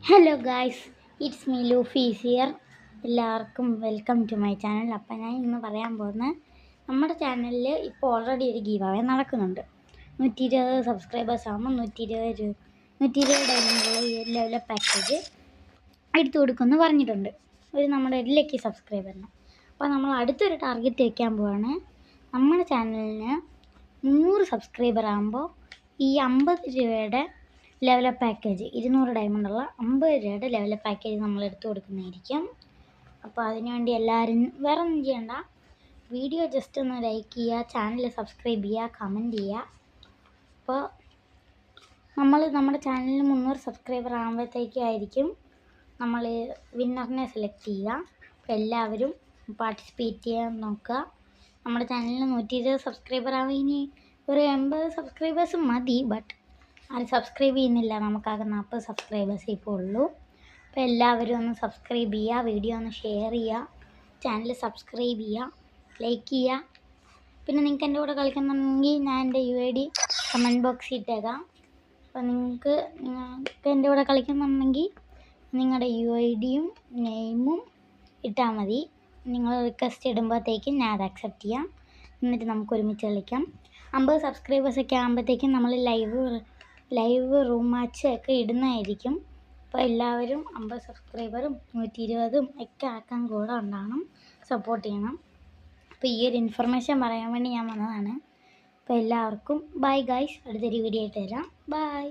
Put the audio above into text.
Hello guys, it's me ലൂഫീസ് here. എല്ലാവർക്കും welcome to my channel. അപ്പം ഞാൻ ഇന്ന് പറയാൻ പോകുന്നത് നമ്മുടെ ചാനലിൽ ഇപ്പോൾ ഓൾറെഡി ഒരു ഗീവ് അവേ നടക്കുന്നുണ്ട്. 120 സബ്സ്ക്രൈബേഴ്സ് ആകുമ്പോൾ 120 ഡയമണ്ടുള്ള ഈ ലെവൽ പാക്കേജ് എടുത്തു കൊടുക്കുമെന്ന് പറഞ്ഞിട്ടുണ്ട് നമ്മുടെ ഒരു ലക്കി സബ്സ്ക്രൈബറിന്. അപ്പോൾ നമ്മൾ അടുത്തൊരു ടാർഗറ്റ് വയ്ക്കാൻ പോവാണ്. നമ്മുടെ ചാനലിന് 100 സബ്സ്ക്രൈബർ ആകുമ്പോൾ ഈ 50 രൂപയുടെ ലെവലപ്പ് പാക്കേജ് 200 ഡയമണ്ടുള്ള 50 രൂപയുടെ ലെവലപ്പ് പാക്കേജ് നമ്മൾ എടുത്തു കൊടുക്കുന്നതായിരിക്കും. അപ്പോൾ അതിനുവേണ്ടി എല്ലാവരും വേറെ ഒന്നും ചെയ്യണ്ട, വീഡിയോ ജസ്റ്റ് ഒന്ന് ലൈക്ക് ചെയ്യുക, ചാനൽ സബ്സ്ക്രൈബ് ചെയ്യുക, കമൻറ്റ് ചെയ്യുക. അപ്പോൾ നമ്മുടെ ചാനലിൽ 300 സബ്സ്ക്രൈബർ ആകുമ്പോഴത്തേക്കായിരിക്കും നമ്മൾ വിന്നറിനെ സെലക്ട് ചെയ്യുക. അപ്പോൾ എല്ലാവരും പാർട്ടിസിപ്പേറ്റ് ചെയ്യാൻ നോക്കുക. നമ്മുടെ ചാനലിൽ 120 സബ്സ്ക്രൈബർ ആവുമ്പോൾ ഇനി ഒരു 80 സബ്സ്ക്രൈബേഴ്സ് മതി. ബട്ട് ആരും സബ്സ്ക്രൈബ് ചെയ്യുന്നില്ല, നമുക്കാകെ 40 സബ്സ്ക്രൈബേഴ്സ് ഇപ്പോൾ ഉള്ളൂ. അപ്പോൾ എല്ലാവരും ഒന്ന് സബ്സ്ക്രൈബ് ചെയ്യുക, വീഡിയോ ഒന്ന് ഷെയർ ചെയ്യുക, ചാനൽ സബ്സ്ക്രൈബ് ചെയ്യുക, ലൈക്ക് ചെയ്യുക. പിന്നെ നിങ്ങൾക്ക് എൻ്റെ കൂടെ കളിക്കുന്നുണ്ടെങ്കിൽ ഞാൻ എൻ്റെ UID കമൻറ്റ് ബോക്സിൽ ഇട്ടേക്കാം. അപ്പോൾ നിങ്ങൾക്ക് എൻ്റെ കൂടെ കളിക്കുന്നുണ്ടെങ്കിൽ നിങ്ങളുടെ UID-യും നെയിമും ഇട്ടാൽ മതി. നിങ്ങൾ റിക്വസ്റ്റ് ഇടുമ്പോഴത്തേക്കും ഞാൻ അത് അക്സെപ്റ്റ് ചെയ്യാം. എന്നിട്ട് നമുക്ക് ഒരുമിച്ച് കളിക്കാം. 50 സബ്സ്ക്രൈബേഴ്സൊക്കെ ആകുമ്പോഴത്തേക്കും നമ്മൾ ലൈവ് റൂം മാച്ച് ഒക്കെ ഇടുന്നതായിരിക്കും. അപ്പോൾ എല്ലാവരും 50 സബ്സ്ക്രൈബറും 120 ഒക്കെ ആക്കാൻ കൂടെ ഉണ്ടാകണം, സപ്പോർട്ട് ചെയ്യണം. അപ്പോൾ ഈ ഒരു ഇൻഫർമേഷൻ പറയാൻ വേണ്ടി ഞാൻ വന്നതാണ്. അപ്പോൾ എല്ലാവർക്കും ബൈ ഗൈസ്, അടുത്തൊരു വീഡിയോ ആയിട്ട് തരാം. ബൈ.